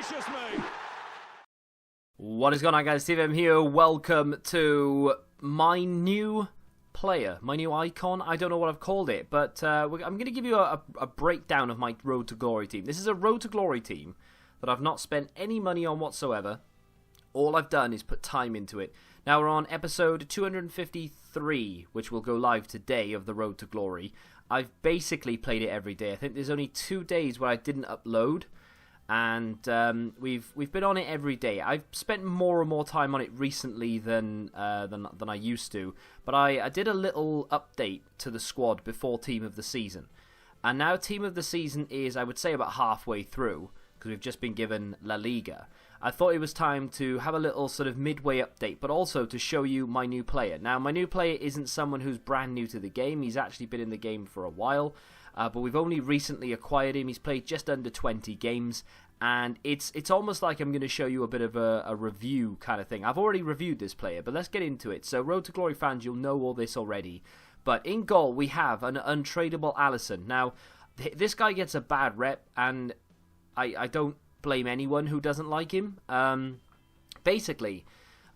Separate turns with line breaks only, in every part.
gracious me!
What is going on, guys? Steve here. Welcome to my new player, my new icon. I don't know what I've called it, but I'm going to give you a breakdown of my Road to Glory team. This is a Road to Glory team that I've not spent any money on whatsoever. All I've done is put time into it. Now we're on episode 253, which will go live today, of the Road to Glory. I've basically played it every day. I think there's only 2 days where I didn't upload, and we've been on it every day. I've spent more and more time on it recently than I used to, but I did a little update to the squad before Team of the Season, and now Team of the Season is, I would say, about halfway through, because we've just been given La Liga. I thought it was time to have a little sort of midway update, but also to show you my new player. Now, my new player isn't someone who's brand new to the game. He's actually been in the game for a while, but we've only recently acquired him. He's played just under 20 games, and it's almost like I'm going to show you a bit of a review kind of thing. I've already reviewed this player, but let's get into it. So, Road to Glory fans, you'll know all this already. But in goal, we have an untradeable Alisson. Now, this guy gets a bad rep, and I don't blame anyone who doesn't like him. Basically,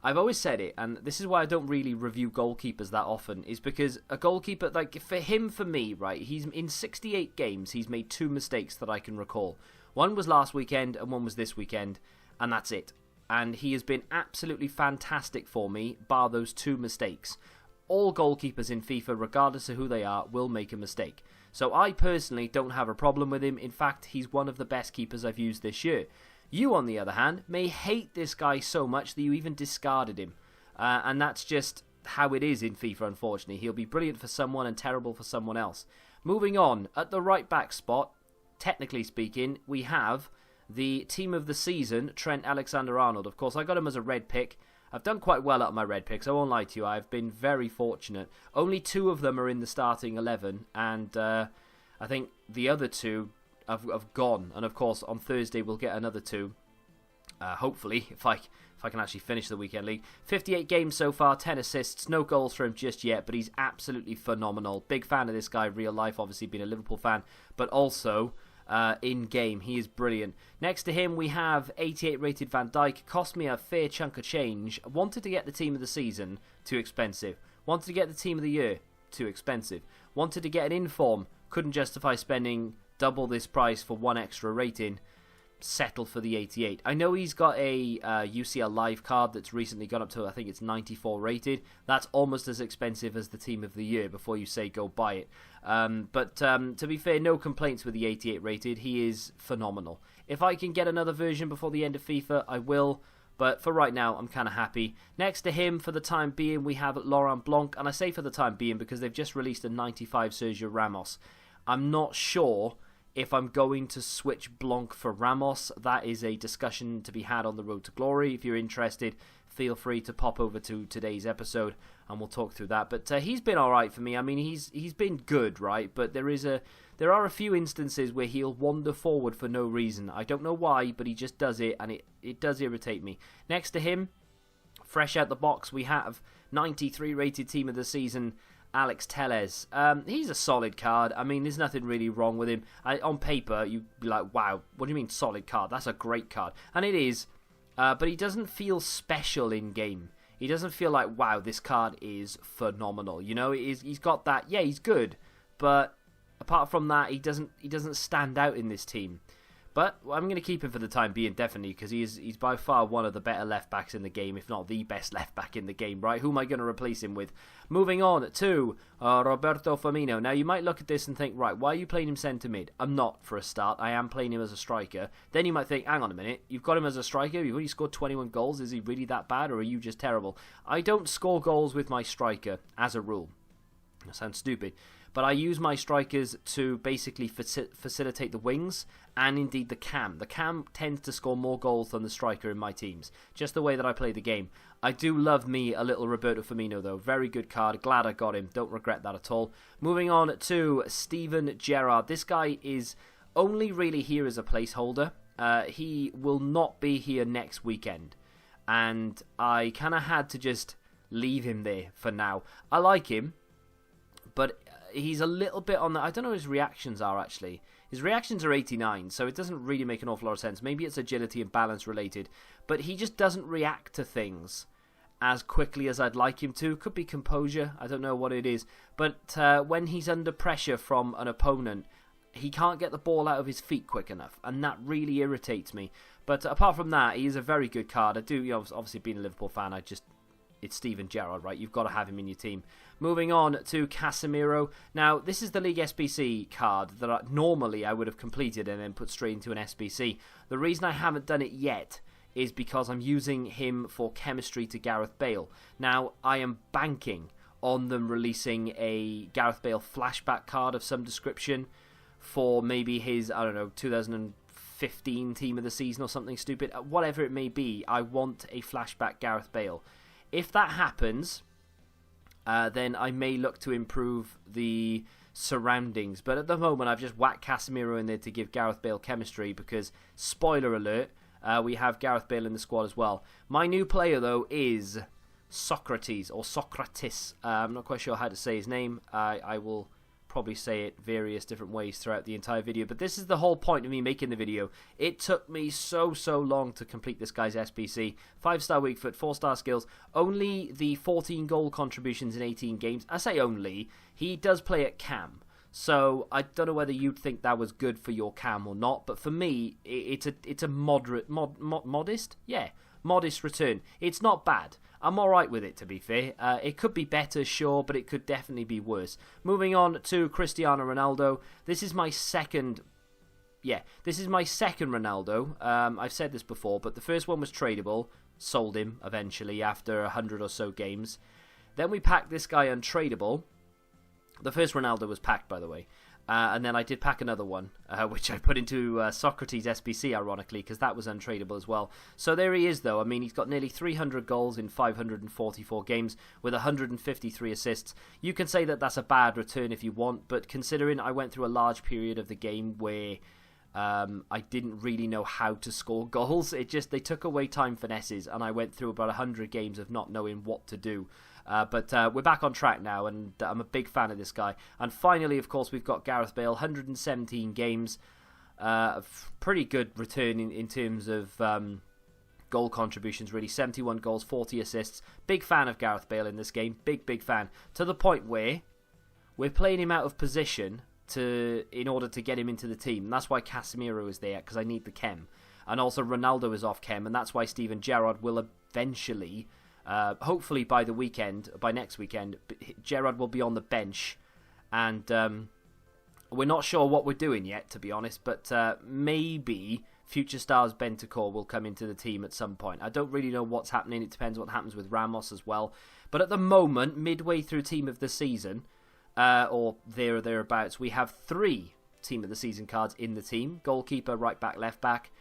I've always said it, and this is why I don't really review goalkeepers that often, is because a goalkeeper, like for me, right, he's in 68 games, he's made 2 mistakes that I can recall. One was last weekend and one was this weekend, and that's it. And he has been absolutely fantastic for me, bar those 2 mistakes. All goalkeepers in FIFA, regardless of who they are, will make a mistake. So I personally don't have a problem with him. In fact, he's one of the best keepers I've used this year. You, on the other hand, may hate this guy so much that you even discarded him. And that's just how it is in FIFA, unfortunately. He'll be brilliant for someone and terrible for someone else. Moving on, at the right back spot, technically speaking, we have the Team of the Season, Trent Alexander-Arnold. Of course, I got him as a red pick. I've done quite well out of my red picks, I won't lie to you. I've been very fortunate. Only 2 of them are in the starting 11, and I think the other 2 have gone. And of course, on Thursday we'll get another 2. Hopefully, if I can actually finish the weekend league. 58 games so far, 10 assists, no goals for him just yet, but he's absolutely phenomenal. Big fan of this guy, real life, obviously being a Liverpool fan, but also in game, he is brilliant. Next to him, we have 88 rated Van Dijk. Cost me a fair chunk of change. Wanted to get the Team of the Season, too expensive. Wanted to get the Team of the Year, too expensive. Wanted to get an inform, couldn't justify spending double this price for 1 extra rating. Settled for the 88. I know he's got a UCL Live card that's recently gone up to, I think it's 94 rated. That's almost as expensive as the Team of the Year before you say go buy it. But to be fair, no complaints with the 88 rated. He is phenomenal. If I can get another version before the end of FIFA, I will. But for right now, I'm kind of happy. Next to him, for the time being, we have Laurent Blanc. And I say for the time being because they've just released a 95 Sergio Ramos. I'm not sure if I'm going to switch Blanc for Ramos. That is a discussion to be had on the Road to Glory. If you're interested, feel free to pop over to today's episode and we'll talk through that. But he's been alright for me. I mean, he's been good, right? But there are a few instances where he'll wander forward for no reason. I don't know why, but he just does it, and it does irritate me. Next to him, fresh out the box, we have 93 rated Team of the Season, Alex Telles. He's a solid card. I mean, there's nothing really wrong with him. On paper, you'd be like, wow, what do you mean solid card? That's a great card. And it is, but he doesn't feel special in game. He doesn't feel like, wow, this card is phenomenal. You know, he's got that, yeah, he's good. But apart from that, he doesn't stand out in this team. But I'm going to keep him for the time being, definitely, because he's by far one of the better left-backs in the game, if not the best left-back in the game, right? Who am I going to replace him with? Moving on to Roberto Firmino. Now, you might look at this and think, right, why are you playing him centre-mid? I'm not, for a start. I am playing him as a striker. Then you might think, hang on a minute, you've got him as a striker, you've only scored 21 goals, is he really that bad, or are you just terrible? I don't score goals with my striker, as a rule. That sounds stupid. But I use my strikers to basically facilitate the wings and indeed the cam. The cam tends to score more goals than the striker in my teams. Just the way that I play the game. I do love me a little Roberto Firmino though. Very good card. Glad I got him. Don't regret that at all. Moving on to Steven Gerrard. This guy is only really here as a placeholder. He will not be here next weekend. And I kind of had to just leave him there for now. I like him. But he's a little bit on the... I don't know what his reactions are, actually. His reactions are 89, so it doesn't really make an awful lot of sense. Maybe it's agility and balance related, but he just doesn't react to things as quickly as I'd like him to. Could be composure, I don't know what it is. But when he's under pressure from an opponent, he can't get the ball out of his feet quick enough, and that really irritates me. But apart from that, he is a very good card. I do, obviously being a Liverpool fan, it's Steven Gerrard, right? You've got to have him in your team. Moving on to Casemiro. Now, this is the League SBC card that normally I would have completed and then put straight into an SBC. The reason I haven't done it yet is because I'm using him for chemistry to Gareth Bale. Now, I am banking on them releasing a Gareth Bale flashback card of some description for maybe his, 2015 team of the season or something stupid. Whatever it may be, I want a flashback Gareth Bale. If that happens, then I may look to improve the surroundings. But at the moment, I've just whacked Casemiro in there to give Gareth Bale chemistry because, spoiler alert, we have Gareth Bale in the squad as well. My new player, though, is Socrates, or Socrates. I'm not quite sure how to say his name. I will probably say it various different ways throughout the entire video, but this is the whole point of me making the video. It took me so long to complete this guy's SBC. 5-star weak foot, 4-star skills, only the 14 goal contributions in 18 games. I say only, he does play at cam, so I don't know whether you'd think that was good for your cam or not, but for me, it's a modest return. It's not bad. I'm alright with it, to be fair. It could be better, sure, but it could definitely be worse. Moving on to Cristiano Ronaldo. This is my second Ronaldo. I've said this before, but the first one was tradable. Sold him, eventually, after 100 or so games. Then we packed this guy untradeable. The first Ronaldo was packed, by the way. And then I did pack another one, which I put into Socrates SBC, ironically, because that was untradeable as well. So there he is, though. I mean, he's got nearly 300 goals in 544 games with 153 assists. You can say that that's a bad return if you want, but considering I went through a large period of the game where I didn't really know how to score goals, they took away time finesses, and I went through about 100 games of not knowing what to do. But we're back on track now, and I'm a big fan of this guy. And finally, of course, we've got Gareth Bale, 117 games. Pretty good return in terms of goal contributions, really. 71 goals, 40 assists. Big fan of Gareth Bale in this game. Big fan. To the point where we're playing him out of position in order to get him into the team. And that's why Casemiro is there, because I need the chem. And also Ronaldo is off chem, and that's why Steven Gerrard will eventually... hopefully by next weekend, Gerrard will be on the bench, and we're not sure what we're doing yet, to be honest, but maybe future stars Bentancur will come into the team at some point. I don't really know what's happening. It depends what happens with Ramos as well. But at the moment, midway through team of the season, or there or thereabouts, we have 3 team of the season cards in the team: goalkeeper, right back, left back.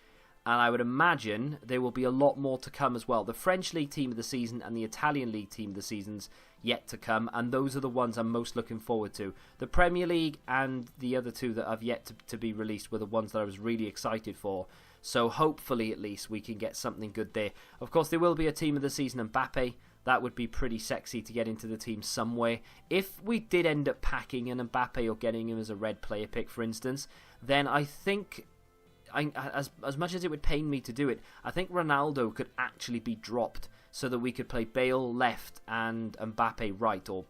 And I would imagine there will be a lot more to come as well. The French League Team of the Season and the Italian League Team of the Season's yet to come, and those are the ones I'm most looking forward to. The Premier League and the other 2 that have yet to be released were the ones that I was really excited for. So hopefully at least we can get something good there. Of course, there will be a Team of the Season Mbappe. That would be pretty sexy to get into the team somewhere. If we did end up packing an Mbappe or getting him as a red player pick, for instance, then I think... as much as it would pain me to do it, I think Ronaldo could actually be dropped so that we could play Bale left and Mbappe right, or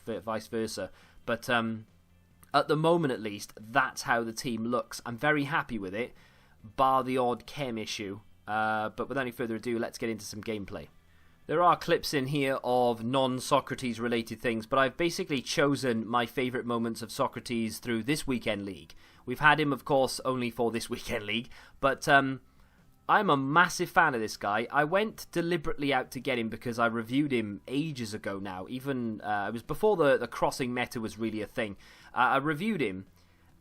vice versa. But at the moment, at least, that's how the team looks. I'm very happy with it, bar the odd chem issue. But without any further ado, let's get into some gameplay. There are clips in here of non-Socrates related things, but I've basically chosen my favourite moments of Socrates through this weekend league. We've had him, of course, only for this weekend league, but I'm a massive fan of this guy. I went deliberately out to get him because I reviewed him ages ago now. Even it was before the crossing meta was really a thing. I reviewed him,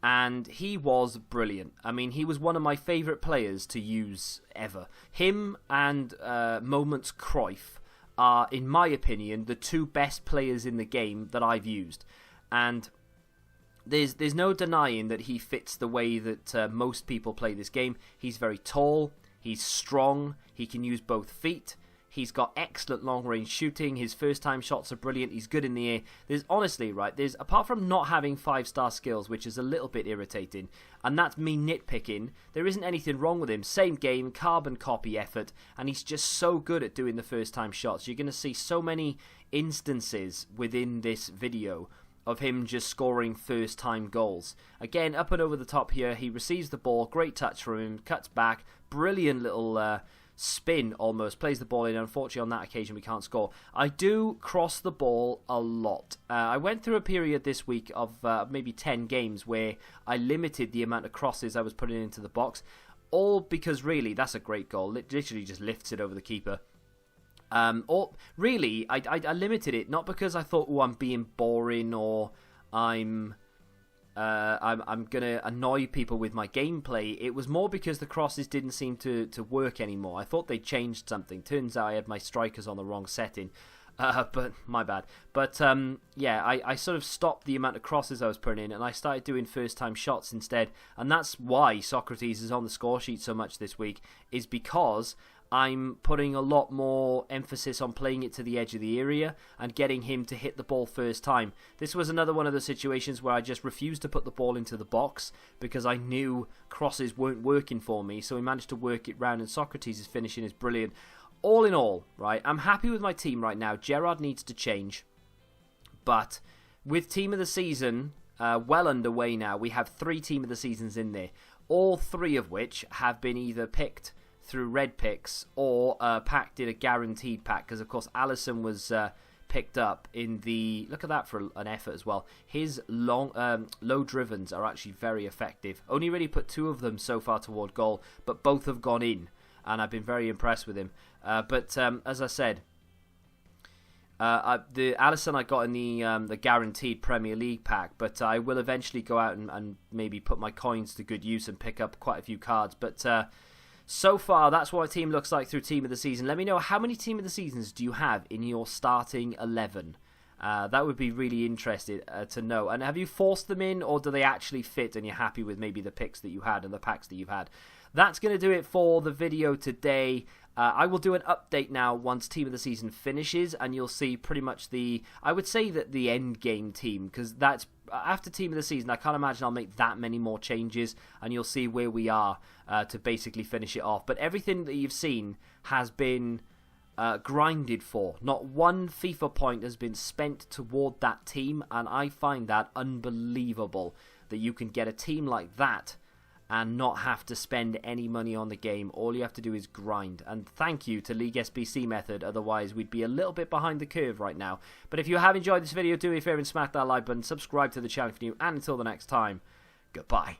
and he was brilliant. I mean, he was one of my favourite players to use ever. Him and Moments Cruyff are, in my opinion, the 2 best players in the game that I've used. And there's no denying that he fits the way that most people play this game. He's very tall, he's strong, he can use both feet, He's got excellent long-range shooting. His first-time shots are brilliant. He's good in the air. There's honestly, right, apart from not having 5-star skills, which is a little bit irritating, and that's me nitpicking, there isn't anything wrong with him. Same game, carbon copy effort, and he's just so good at doing the first-time shots. You're going to see so many instances within this video of him just scoring first-time goals. Again, up and over the top here, he receives the ball, great touch from him, cuts back, brilliant little spin almost, plays the ball in. Unfortunately, on that occasion, we can't score. I do cross the ball a lot. I went through a period this week of maybe 10 games where I limited the amount of crosses I was putting into the box, all because really, that's a great goal. It literally just lifts it over the keeper. Or really, I limited it not because I thought, oh, I'm being boring or I'm gonna annoy people with my gameplay. It was more because the crosses didn't seem to work anymore. I thought they changed something. Turns out I had my strikers on the wrong setting. But my bad. But yeah, I sort of stopped the amount of crosses I was putting in, and I started doing first-time shots instead. And that's why Socrates is on the score sheet so much this week, is because I'm putting a lot more emphasis on playing it to the edge of the area and getting him to hit the ball first time. This was another one of the situations where I just refused to put the ball into the box because I knew crosses weren't working for me, so we managed to work it round, and Socrates' finishing is brilliant. All in all, right, I'm happy with my team right now. Gerrard needs to change, but with Team of the Season well underway now, we have 3 Team of the Seasons in there, all 3 of which have been either picked through red picks or packed in a guaranteed pack, because of course Alisson was picked up in the, look at that for an effort as well. His low drivens are actually very effective. Only really put 2 of them so far toward goal, but both have gone in, and I've been very impressed with him. But as I said, the Alisson I got in the guaranteed Premier League pack, but I will eventually go out and maybe put my coins to good use and pick up quite a few cards. But so far, that's what my team looks like through Team of the Season. Let me know, how many Team of the Seasons do you have in your starting 11? That would be really interesting to know. And have you forced them in, or do they actually fit and you're happy with maybe the picks that you had and the packs that you've had? That's going to do it for the video today. I will do an update now once Team of the Season finishes, and you'll see pretty much I would say that the end game team, because that's after Team of the Season. I can't imagine I'll make that many more changes, and you'll see where we are to basically finish it off. But everything that you've seen has been grinded for. Not one FIFA point has been spent toward that team, and I find that unbelievable that you can get a team like that and not have to spend any money on the game. All you have to do is grind. And thank you to League SBC Method, otherwise we'd be a little bit behind the curve right now. But if you have enjoyed this video, do me a favour and smack that like button, subscribe to the channel if you're new, and until the next time, goodbye.